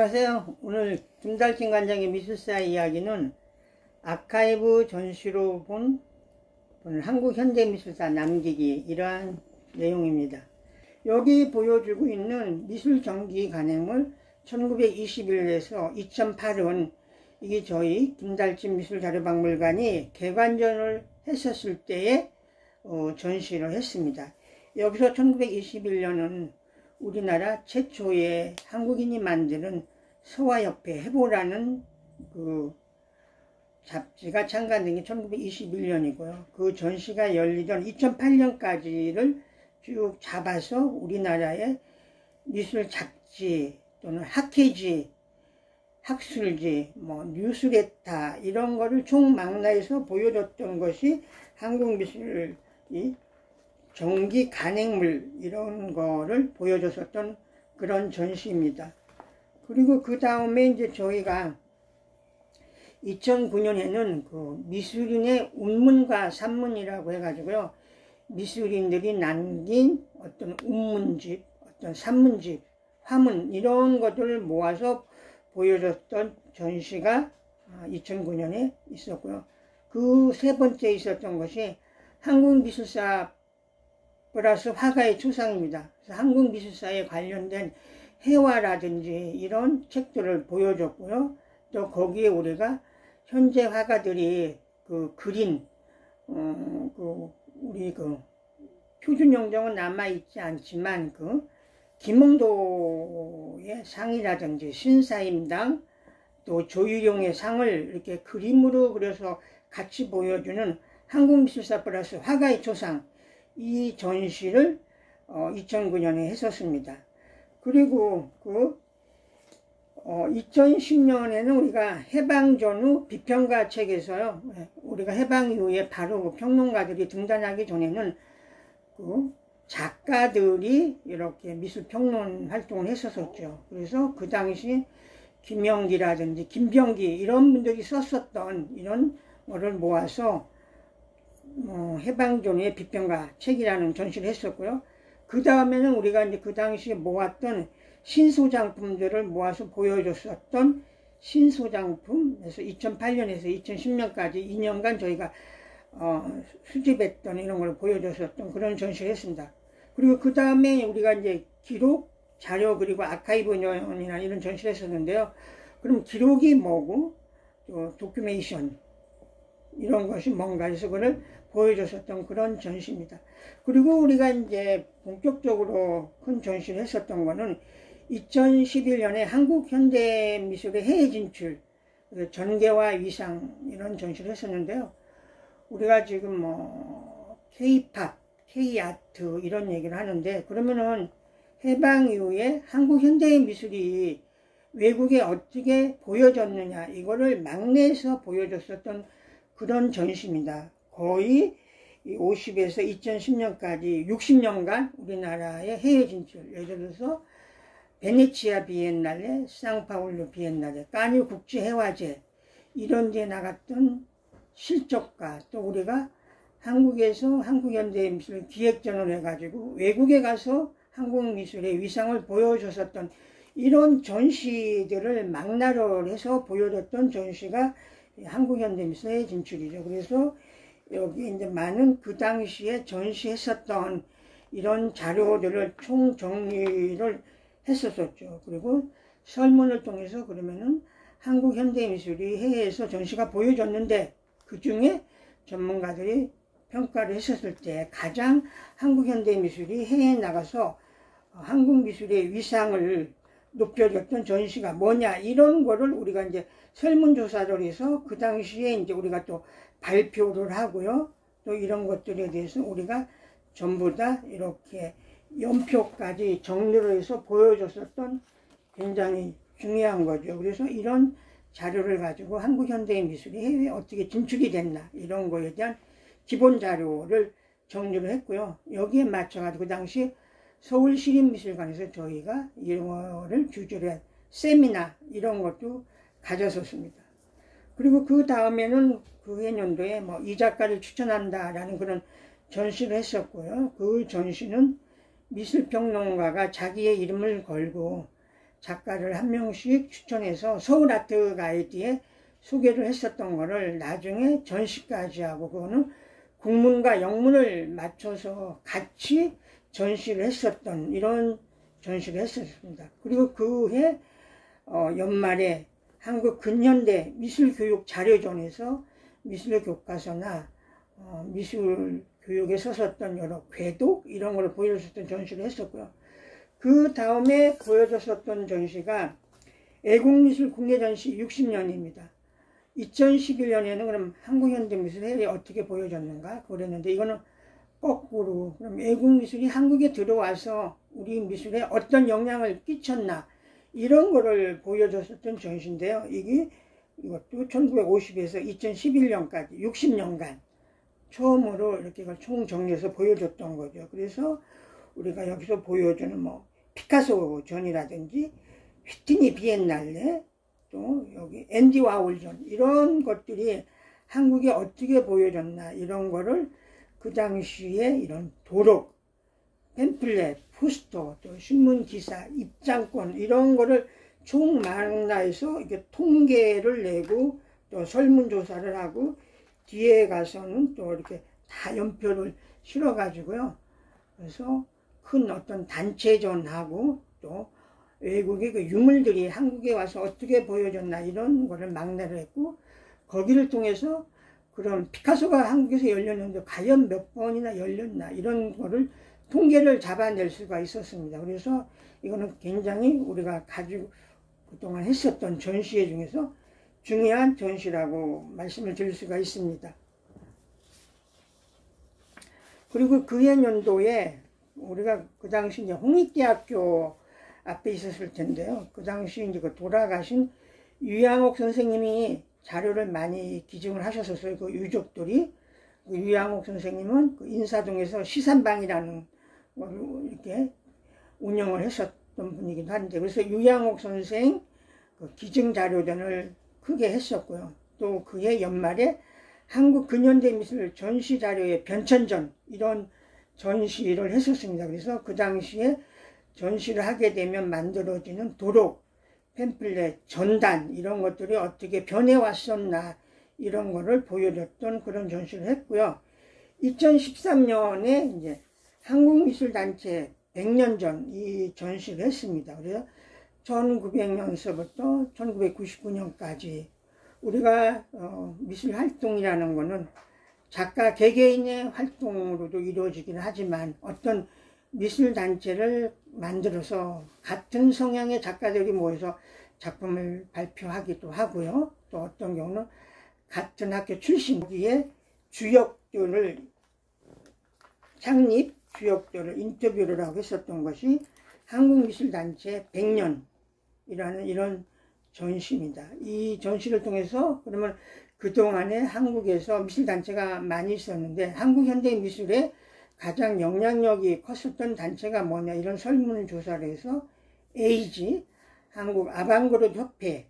안녕하세요. 오늘 김달진 관장의 미술사 이야기는 아카이브 전시로 본 한국현대미술사 남기기 이러한 내용입니다. 여기 보여주고 있는 미술전기 간행물 1921에서 2008은 이게 저희 김달진 미술자료박물관이 개관전을 했었을 때에 전시를 했습니다. 여기서 1921년은 우리나라 최초의 한국인이 만드는 서화협회 해보라는 그 잡지가 창간된 게 1921년이고요. 그 전시가 열리던 2008년까지를 쭉 잡아서 우리나라의 미술 잡지 또는 학회지, 학술지, 뉴스레터 이런 거를 총망라해서 보여줬던 것이 한국미술이 전기 간행물 이런 거를 보여줬었던 그런 전시입니다. 그리고 그 다음에 이제 저희가 2009년에는 그 미술인의 운문과 산문이라고 해가지고요. 미술인들이 남긴 어떤 운문집, 어떤 산문집, 화문 이런 것들을 모아서 보여줬던 전시가 2009년에 있었고요. 그 세 번째 있었던 것이 한국미술사 플러스 화가의 추상입니다. 그래서 한국미술사에 관련된 해화라든지 이런 책들을 보여줬고요. 또 거기에 우리가 현재 화가들이 그 그린 우리 표준용정은 남아있지 않지만 그 김홍도의 상이라든지 신사임당 또 조유룡의 상을 이렇게 그림으로 그려서 같이 보여주는 한국미술사 플러스 화가의 초상 이 전시를 2009년에 했었습니다. 그리고 2010년에는 우리가 해방 전후 비평가 책에서요. 우리가 해방 이후에 바로 평론가들이 등단하기 전에는 그 작가들이 이렇게 미술평론 활동을 했었죠. 그래서 그 당시 김영기라든지 김병기 이런 분들이 썼었던 이런 거를 모아서 해방 전후의 비평가 책이라는 전시를 했었고요. 그 다음에는 우리가 이제 그 당시에 모았던 신소장품들을 모아서 보여줬었던 신소장품에서 2008년에서 2010년까지 2년간 저희가 수집했던 이런 걸 보여줬었던 그런 전시를 했습니다. 그리고 그 다음에 우리가 이제 기록, 자료 그리고 아카이브년이나 이런 전시를 했었는데요. 그럼 기록이 뭐고 또 도큐메이션 이런 것이 뭔가 해서 그걸 보여줬었던 그런 전시입니다. 그리고 우리가 이제 본격적으로 큰 전시를 했었던 거는 2011년에 한국 현대미술의 해외 진출, 전개와 위상 이런 전시를 했었는데요. 우리가 지금 K-팝, K-아트 이런 얘기를 하는데 그러면은 해방 이후에 한국 현대미술이 외국에 어떻게 보여졌느냐 이거를 막내에서 보여줬었던 그런 전시입니다. 거의 50에서 2010년까지 60년간 우리나라의 해외 진출, 예를 들어서 베네치아 비엔날레, 상파울루 비엔날레, 카뉴 국제해화제 이런 데 나갔던 실적가, 또 우리가 한국에서 한국현대미술 기획전을 해가지고 외국에 가서 한국미술의 위상을 보여줬었던 이런 전시들을 망라를 해서 보여줬던 전시가 한국현대미술의 진출이죠. 그래서 여기 이제 많은 그 당시에 전시했었던 이런 자료들을 총정리를 했었죠. 그리고 설문을 통해서 그러면은 한국현대미술이 해외에서 전시가 보여줬는데 그 중에 전문가들이 평가를 했었을 때 가장 한국현대미술이 해외에 나가서 한국미술의 위상을 높여줬던 전시가 뭐냐 이런 거를 우리가 이제 설문조사를 해서 그 당시에 이제 우리가 또 발표를 하고요. 또 이런 것들에 대해서 우리가 전부 다 이렇게 연표까지 정리를 해서 보여줬었던 굉장히 중요한 거죠. 그래서 이런 자료를 가지고 한국 현대의 미술이 해외에 어떻게 진출이 됐나 이런 거에 대한 기본 자료를 정리를 했고요. 여기에 맞춰가지고 그 당시 서울시립미술관에서 저희가 이거를 주제로 한 세미나 이런 것도 가졌었습니다. 그리고 그 다음에는 그 해년도에 이 작가를 추천한다라는 그런 전시를 했었고요. 그 전시는 미술평론가가 자기의 이름을 걸고 작가를 한 명씩 추천해서 서울 아트 가이드에 소개를 했었던 거를 나중에 전시까지 하고, 그거는 국문과 영문을 맞춰서 같이 전시를 했었던, 이런 전시를 했었습니다. 그리고 그해 연말에 한국 근현대 미술교육자료전에서 미술교과서나 미술교육에 썼었던 여러 궤도 이런 걸 보여줬었던 전시를 했었고요. 그 다음에 보여줬었던 전시가 애국미술 국내전시 60년입니다. 2011년에는 그럼 한국현대미술이 어떻게 보여졌는가 그랬는데, 이거는 거꾸로 그럼 애국미술이 한국에 들어와서 우리 미술에 어떤 영향을 끼쳤나 이런 거를 보여줬었던 전시인데요. 이것도 1950에서 2011년까지 60년간 처음으로 이렇게 총 정리해서 보여줬던 거죠. 그래서 우리가 여기서 보여주는 뭐 피카소 전이라든지 휘트니 비엔날레, 또 여기 앤디 와홀 전, 이런 것들이 한국에 어떻게 보여졌나 이런 거를 그 당시에 이런 도록, 팸플렛, 포스터, 또 신문기사, 입장권 이런 거를 총망라해서 이렇게 통계를 내고 또 설문조사를 하고, 뒤에 가서는 또 이렇게 다 연표를 실어 가지고요. 그래서 큰 어떤 단체전하고 또 외국의 그 유물들이 한국에 와서 어떻게 보여졌나 이런 거를 망라를 했고, 거기를 통해서 그럼 피카소가 한국에서 열렸는데 과연 몇 번이나 열렸나 이런 거를 통계를 잡아낼 수가 있었습니다. 그래서 이거는 굉장히 우리가 가지고 그동안 했었던 전시회 중에서 중요한 전시라고 말씀을 드릴 수가 있습니다. 그리고 그해 연도에 우리가 그 당시 이제 홍익대학교 앞에 있었을 텐데요. 그 당시 이제 그 돌아가신 유양옥 선생님이 자료를 많이 기증을 하셨었어요. 그 유족들이. 그 유양옥 선생님은 그 인사동에서 시산방이라는 걸 이렇게 운영을 했었던 분이기도 한데, 그래서 유양옥 선생 그 기증 자료전을 크게 했었고요. 또 그해 연말에 한국 근현대미술 전시 자료의 변천전 이런 전시를 했었습니다. 그래서 그 당시에 전시를 하게 되면 만들어지는 도록, 팸플렛, 전단 이런 것들이 어떻게 변해왔었나 이런 거를 보여줬던 그런 전시를 했고요. 2013년에 이제 한국미술단체 100년 전 이 전시를 했습니다. 그래서 1900년서부터 1999년까지 우리가 미술활동이라는 거는 작가 개개인의 활동으로도 이루어지긴 하지만, 어떤 미술단체를 만들어서 같은 성향의 작가들이 모여서 작품을 발표하기도 하고요. 또 어떤 경우는 같은 학교 출신기에 주역들을 창립, 주역들을 인터뷰를 하고 했었던 것이 한국미술단체 100년이라는 이런 전시입니다. 이 전시를 통해서 그러면 그동안에 한국에서 미술단체가 많이 있었는데 한국현대미술에 가장 영향력이 컸었던 단체가 뭐냐 이런 설문조사를 해서 에이지, 한국 아방그르드 협회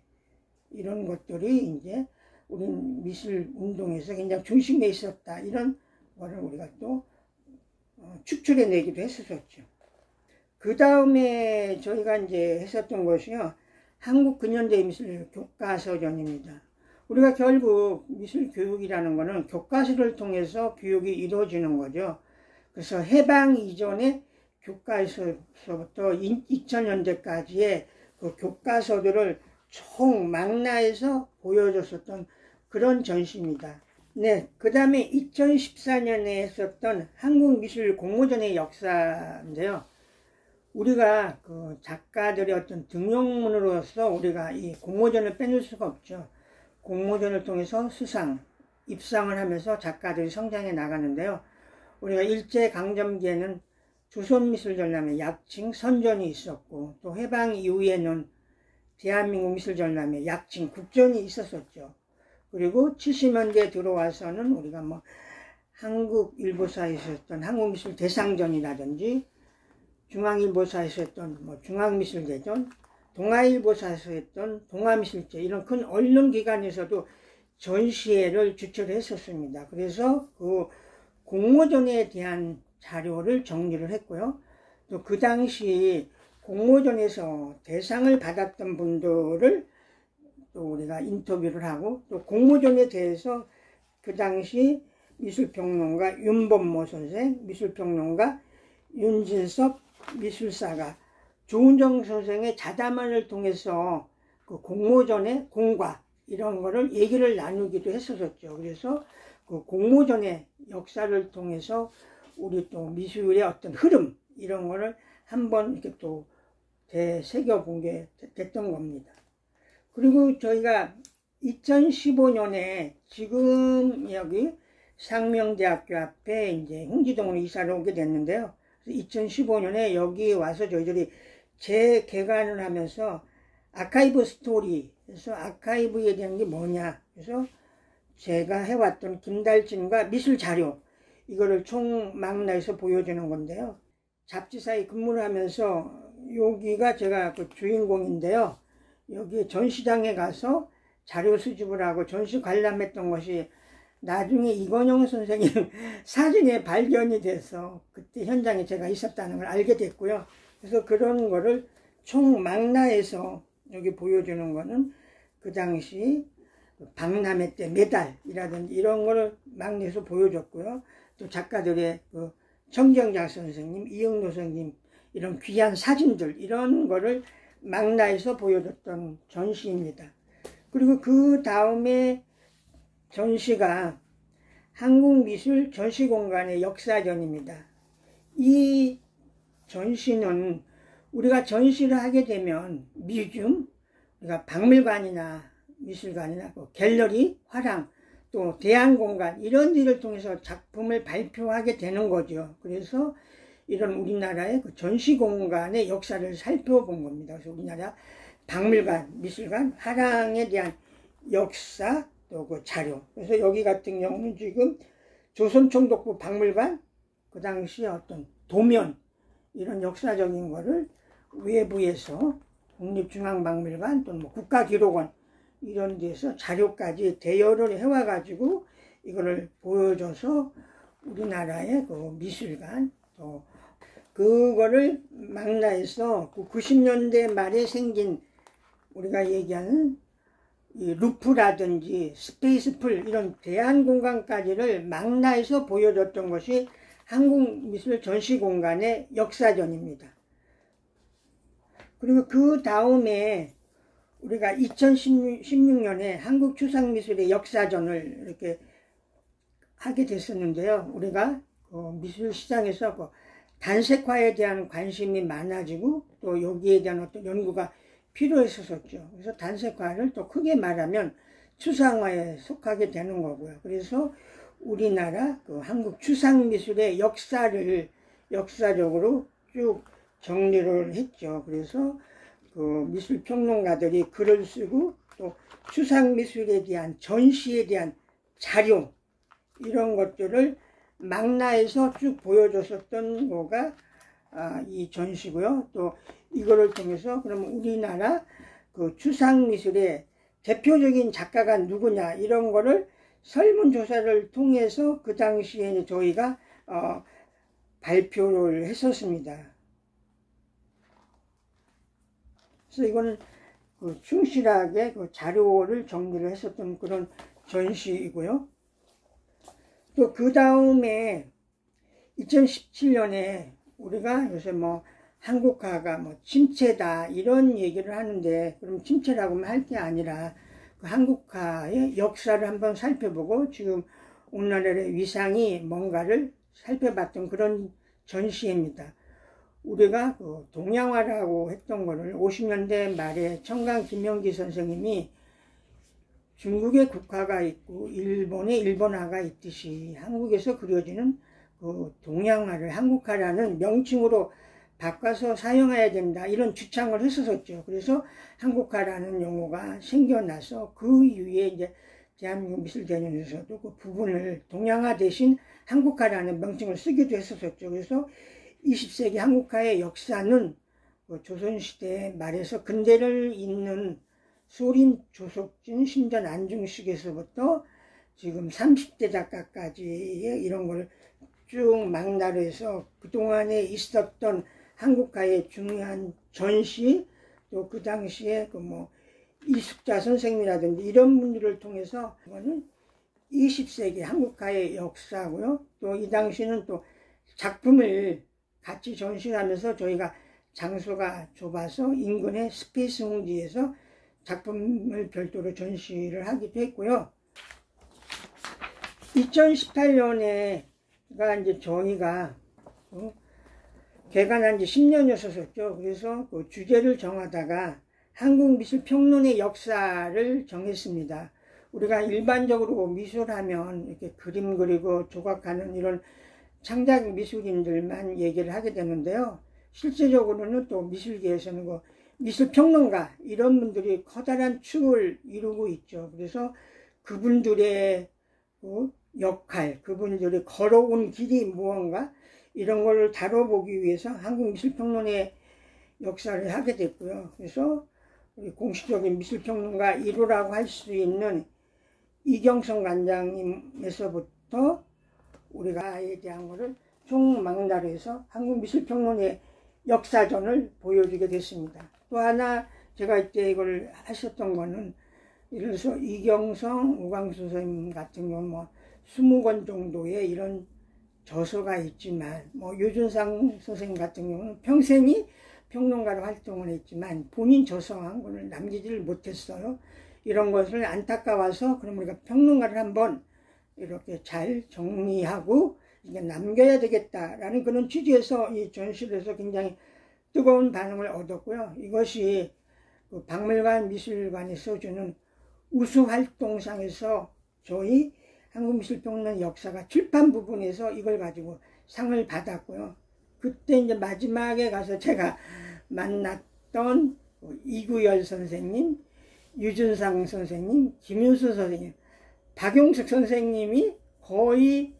이런 것들이 이제 우리 미술 운동에서 굉장히 중심에 있었다 이런 거를 우리가 또 추출해 내기도 했었죠. 그 다음에 저희가 이제 했었던 것이요, 한국 근현대 미술 교과서전입니다. 우리가 결국 미술 교육이라는 거는 교과서를 통해서 교육이 이루어지는 거죠. 그래서 해방 이전에 교과서부터 2000년대까지의 그 교과서들을 총망라해서 보여줬었던 그런 전시입니다. 네, 그 다음에 2014년에 했었던 한국미술 공모전의 역사인데요. 우리가 그 작가들의 어떤 등용문으로서 우리가 이 공모전을 빼놓을 수가 없죠. 공모전을 통해서 수상, 입상을 하면서 작가들이 성장해 나가는데요. 우리가 일제강점기에는 조선미술전람회 약칭 선전이 있었고, 또 해방 이후에는 대한민국 미술전람회 약칭 국전이 있었었죠. 그리고 70년대에 들어와서는 우리가 뭐 한국일보사에서 했던 한국미술대상전이라든지, 중앙일보사에서 했던 뭐 중앙미술대전, 동아일보사에서 했던 동아미술제, 이런 큰 언론기관에서도 전시회를 주최를 했었습니다. 그래서 그 공모전에 대한 자료를 정리를 했고요. 또 그 당시 공모전에서 대상을 받았던 분들을 또 우리가 인터뷰를 하고, 또 공모전에 대해서 그 당시 미술평론가 윤범모 선생, 미술평론가 윤진섭 미술사가 조은정 선생의 자담안을 통해서 그 공모전의 공과 이런 거를 얘기를 나누기도 했었죠. 그래서 그 공모전의 역사를 통해서 우리 또 미술의 어떤 흐름 이런 거를 한번 이렇게 또 되새겨 본 게 됐던 겁니다. 그리고 저희가 2015년에 지금 여기 상명대학교 앞에 이제 홍지동으로 이사를 오게 됐는데요. 2015년에 여기 와서 저희들이 재개관을 하면서 아카이브 스토리, 그래서 아카이브에 대한 게 뭐냐, 그래서 제가 해왔던 김달진과 미술 자료, 이거를 총망라해서 보여주는 건데요. 잡지사에 근무를 하면서 여기가 제가 그 주인공인데요. 여기 전시장에 가서 자료 수집을 하고 전시 관람했던 것이 나중에 이건영 선생님 사진에 발견이 돼서 그때 현장에 제가 있었다는 걸 알게 됐고요. 그래서 그런 거를 총망라해서 여기 보여주는 거는 그 당시 박람회 때 메달이라든지 이런 거를 막내에서 보여줬고요. 또 작가들의 그 정경작 선생님, 이영노 선생님 이런 귀한 사진들 이런 거를 망라해서 보여줬던 전시입니다. 그리고 그 다음에 전시가 한국미술 전시공간의 역사전입니다. 이 전시는 우리가 전시를 하게 되면 뮤지엄, 우리가 박물관이나 미술관이나 갤러리, 화랑, 또 대안공간 이런 데를 통해서 작품을 발표하게 되는 거죠. 그래서 이런 우리나라의 그 전시공간의 역사를 살펴본 겁니다. 그래서 우리나라 박물관, 미술관, 화랑에 대한 역사, 또 그 자료. 그래서 여기 같은 경우는 지금 조선총독부 박물관, 그 당시 어떤 도면, 이런 역사적인 거를 외부에서 국립중앙박물관 또는 뭐 국가기록원 이런 데서 자료까지 대여를 해와가지고 이거를 보여줘서 우리나라의 그 미술관 또 그거를 망라해서 그 90년대 말에 생긴 우리가 얘기하는 이 루프라든지 스페이스풀 이런 대안공간까지를 망라해서 보여줬던 것이 한국미술전시공간의 역사전입니다. 그리고 그 다음에 우리가 2016년에 한국추상미술의 역사전을 이렇게 하게 됐었는데요. 우리가 미술시장에서 그 단색화에 대한 관심이 많아지고 또 여기에 대한 어떤 연구가 필요했었죠. 그래서 단색화를 또 크게 말하면 추상화에 속하게 되는 거고요. 그래서 우리나라 그 한국 추상미술의 역사를 역사적으로 쭉 정리를 했죠. 그래서 그 미술평론가들이 글을 쓰고 또 추상미술에 대한 전시에 대한 자료 이런 것들을 망라해서 쭉 보여줬었던 거가 이 전시고요. 또 이거를 통해서 그러면 우리나라 그 추상미술의 대표적인 작가가 누구냐 이런 거를 설문조사를 통해서 그 당시에 저희가 발표를 했었습니다. 그래서 이거는 그 충실하게 그 자료를 정리를 했었던 그런 전시이고요. 또 그 다음에 2017년에 우리가 요새 뭐 한국화가 뭐 침체다 이런 얘기를 하는데 그럼 침체라고만 할 게 아니라 그 한국화의 역사를 한번 살펴보고 지금 오늘날의 위상이 뭔가를 살펴봤던 그런 전시입니다. 우리가 그 동양화라고 했던 거를 50년대 말에 청강 김영기 선생님이 중국의 국화가 있고 일본의 일본화가 있듯이 한국에서 그려지는 그 동양화를 한국화라는 명칭으로 바꿔서 사용해야 된다 이런 주창을 했었죠. 그래서 한국화라는 용어가 생겨나서 그 이후에 이제 대한민국 미술대전에서도 그 부분을 동양화 대신 한국화라는 명칭을 쓰기도 했었죠. 그래서 20세기 한국화의 역사는 그 조선시대 말에서 근대를 잇는 소린, 조석진, 신전, 안중식에서부터 지금 30대 작가까지의 이런 걸 쭉 망라해서 그동안에 있었던 한국가의 중요한 전시, 또 그 당시에 그 뭐 이숙자 선생님이라든지 이런 분들을 통해서 이거는 20세기 한국가의 역사고요. 또 이 당시는 또 작품을 같이 전시하면서 저희가 장소가 좁아서 인근의 스페이스 홍지에서 작품을 별도로 전시를 하기도 했고요. 2018년에가 이제 저희가 개관한 지 10년이었었죠. 그래서 그 주제를 정하다가 한국미술평론의 역사를 정했습니다. 우리가 일반적으로 미술하면 이렇게 그림 그리고 조각하는 이런 창작 미술인들만 얘기를 하게 되는데요. 실제적으로는 또 미술계에서는 그 미술평론가 이런 분들이 커다란 축을 이루고 있죠. 그래서 그분들의 그 역할, 그분들이 걸어온 길이 무언가 이런 걸 다뤄보기 위해서 한국미술평론의 역사를 하게 됐고요. 그래서 우리 공식적인 미술평론가 1호라고 할 수 있는 이경성 관장님에서부터 우리가에 대한 것을 총망라해서 한국미술평론의 역사전을 보여주게 됐습니다. 또 하나 제가 이때 이걸 하셨던 거는 예를 들어서 이경성, 우광수 선생님 같은 경우는 뭐 20권 정도의 이런 저서가 있지만 뭐 유준상 선생님 같은 경우는 평생이 평론가로 활동을 했지만 본인 저서 한 권을 남기지를 못했어요. 이런 것을 안타까워서 그럼 우리가 평론가를 한번 이렇게 잘 정리하고 이게 남겨야 되겠다라는 그런 취지에서 이 전시에서 굉장히 뜨거운 반응을 얻었고요. 이것이 그 박물관 미술관에서 주는 우수활동상에서 저희 한국미술평론 역사가 출판 부분에서 이걸 가지고 상을 받았고요. 그때 이제 마지막에 가서 제가 만났던 이구열 선생님, 유준상 선생님, 김윤수 선생님, 박용숙 선생님이 거의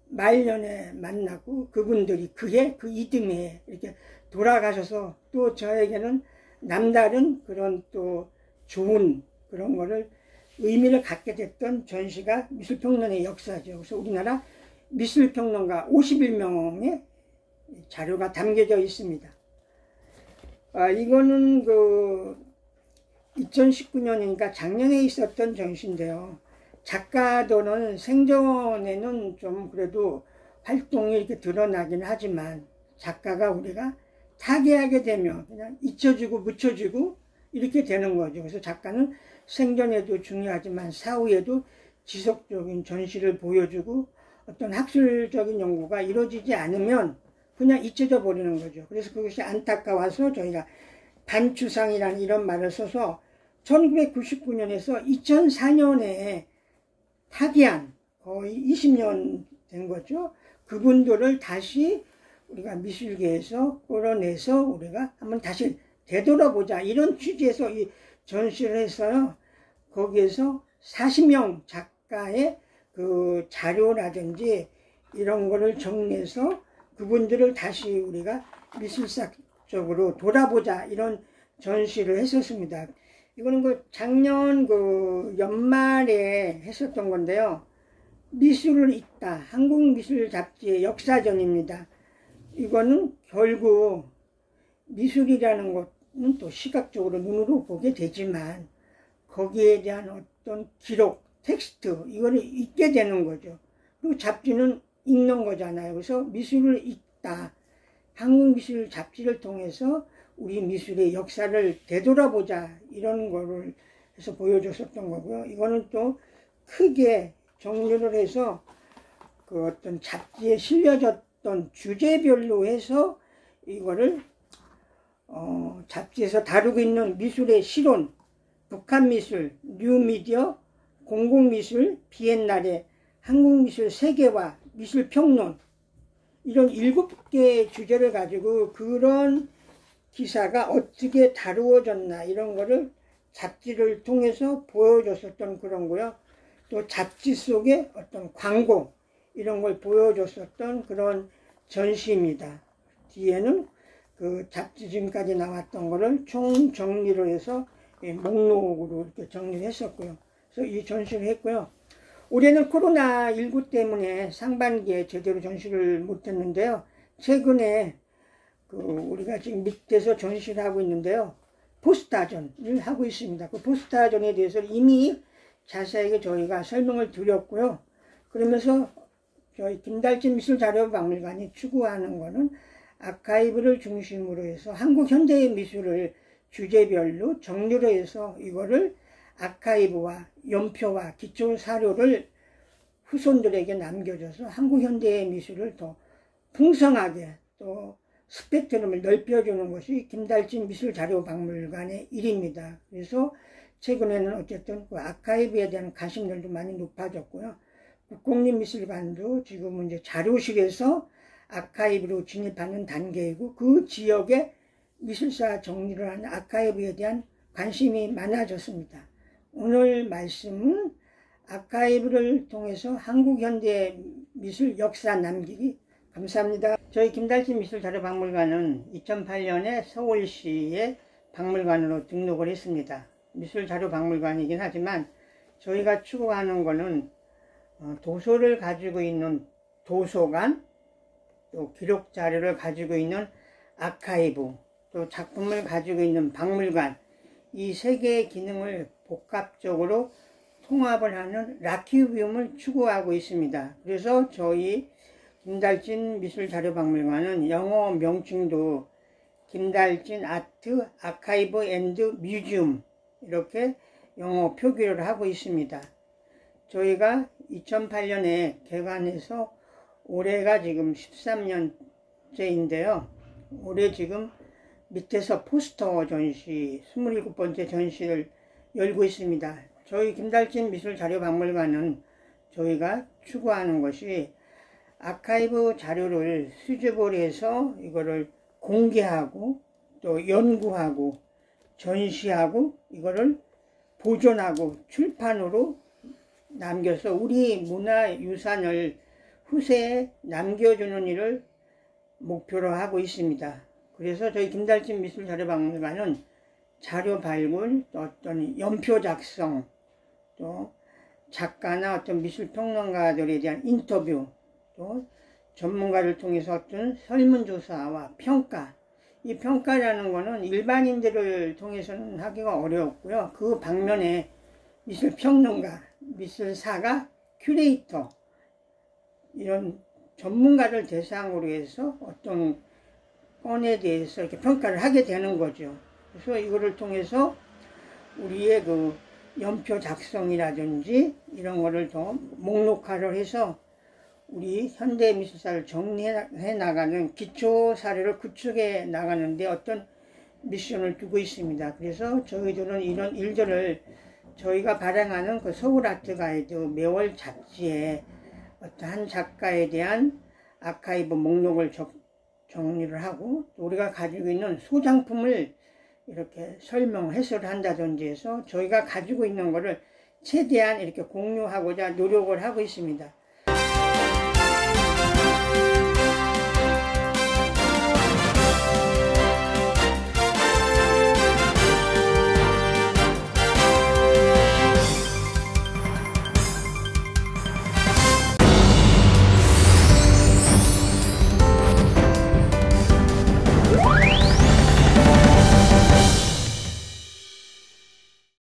말년에 만났고 그분들이 그해 그 이듬해 이렇게 돌아가셔서 또 저에게는 남다른 그런 또 좋은 그런 거를 의미를 갖게 됐던 전시가 미술평론의 역사죠. 그래서 우리나라 미술평론가 51명의 자료가 담겨져 있습니다. 이거는 그 2019년이니까 작년에 있었던 전시인데요. 작가들은 생전에는 좀 그래도 활동이 이렇게 드러나긴 하지만 작가가 우리가 타계하게 되면 그냥 잊혀지고 묻혀지고 이렇게 되는 거죠. 그래서 작가는 생전에도 중요하지만 사후에도 지속적인 전시를 보여주고 어떤 학술적인 연구가 이루어지지 않으면 그냥 잊혀져 버리는 거죠. 그래서 그것이 안타까워서 저희가 반추상이라는 이런 말을 써서 1999년에서 2004년에 타계한 거의 20년 된 거죠. 그분들을 다시 우리가 미술계에서 끌어내서 우리가 한번 다시 되돌아보자 이런 취지에서 이 전시를 했어요. 거기에서 40명 작가의 그 자료라든지 이런 거를 정리해서 그분들을 다시 우리가 미술사적으로 돌아보자 이런 전시를 했었습니다. 이거는 그 작년 그 연말에 했었던 건데요. 미술을 읽다 한국미술 잡지의 역사전입니다. 이거는 결국 미술이라는 것은 또 시각적으로 눈으로 보게 되지만 거기에 대한 어떤 기록, 텍스트 이거를 읽게 되는 거죠. 그리고 잡지는 읽는 거잖아요. 그래서 미술을 읽다 한국미술 잡지를 통해서 우리 미술의 역사를 되돌아보자 이런 거를 해서 보여줬었던 거고요. 이거는 또 크게 정리를 해서 그 어떤 잡지에 실려졌던 주제별로 해서 이거를 잡지에서 다루고 있는 미술의 실론, 북한미술, 뉴미디어, 공공미술, 비엔날레, 한국미술 세계화, 미술평론 이런 7개의 주제를 가지고 그런 기사가 어떻게 다루어졌나 이런 거를 잡지를 통해서 보여줬었던 그런 거요. 또 잡지 속에 어떤 광고 이런 걸 보여줬었던 그런 전시입니다. 뒤에는 그 잡지 지금까지 나왔던 거를 총 정리를 해서 목록으로 이렇게 정리를 했었고요. 그래서 이 전시를 했고요. 올해는 코로나19 때문에 상반기에 제대로 전시를 못했는데요. 최근에 우리가 지금 밑에서 전시를 하고 있는데요. 포스타전을 하고 있습니다. 그 포스타전에 대해서 이미 자세하게 저희가 설명을 드렸고요. 그러면서 저희 김달진 미술자료박물관이 추구하는 거는 아카이브를 중심으로 해서 한국 현대의 미술을 주제별로 정리로 해서 이거를 아카이브와 연표와 기초 사료를 후손들에게 남겨줘서 한국 현대의 미술을 더 풍성하게 또 스펙트럼을 넓혀주는 것이 김달진 미술자료박물관의 일입니다. 그래서 최근에는 어쨌든 그 아카이브에 대한 관심들도 많이 높아졌고요. 국공립미술관도 지금은 이제 자료실에서 아카이브로 진입하는 단계이고 그 지역의 미술사 정리를 하는 아카이브에 대한 관심이 많아졌습니다. 오늘 말씀은 아카이브를 통해서 한국 현대 미술 역사 남기기. 감사합니다. 저희 김달진 미술자료박물관은 2008년에 서울시의 박물관으로 등록을 했습니다. 미술자료박물관이긴 하지만 저희가 추구하는 것은 도서를 가지고 있는 도서관, 또 기록 자료를 가지고 있는 아카이브, 또 작품을 가지고 있는 박물관, 이 세 개의 기능을 복합적으로 통합을 하는 라퀴비움을 추구하고 있습니다. 그래서 저희 김달진 미술자료박물관은 영어 명칭도 김달진 아트 아카이브 앤드 뮤지엄 이렇게 영어 표기를 하고 있습니다. 저희가 2008년에 개관해서 올해가 지금 13년째인데요. 올해 지금 밑에서 포스터 전시 27번째 전시를 열고 있습니다. 저희 김달진 미술자료박물관은 저희가 추구하는 것이 아카이브 자료를 수집을 해서 이거를 공개하고 또 연구하고 전시하고 이거를 보존하고 출판으로 남겨서 우리 문화유산을 후세에 남겨주는 일을 목표로 하고 있습니다. 그래서 저희 김달진 미술자료박물관은 자료 발굴, 또 어떤 연표 작성, 또 작가나 어떤 미술평론가들에 대한 인터뷰, 또 전문가를 통해서 어떤 설문조사와 평가, 이 평가라는 거는 일반인들을 통해서는 하기가 어려웠고요. 그 방면에 미술평론가, 미술사가, 큐레이터 이런 전문가를 대상으로 해서 어떤 건에 대해서 이렇게 평가를 하게 되는 거죠. 그래서 이거를 통해서 우리의 그 연표 작성이라든지 이런 거를 더 목록화를 해서 우리 현대미술사를 정리해 나가는 기초 사례를 구축해 나가는데 어떤 미션을 두고 있습니다. 그래서 저희들은 이런 일들을 저희가 발행하는 그 서울아트가이드 매월 잡지에 어떤 한 작가에 대한 아카이브 목록을 정리를 하고 또 우리가 가지고 있는 소장품을 이렇게 설명, 해설을 한다든지 해서 저희가 가지고 있는 거를 최대한 이렇게 공유하고자 노력을 하고 있습니다.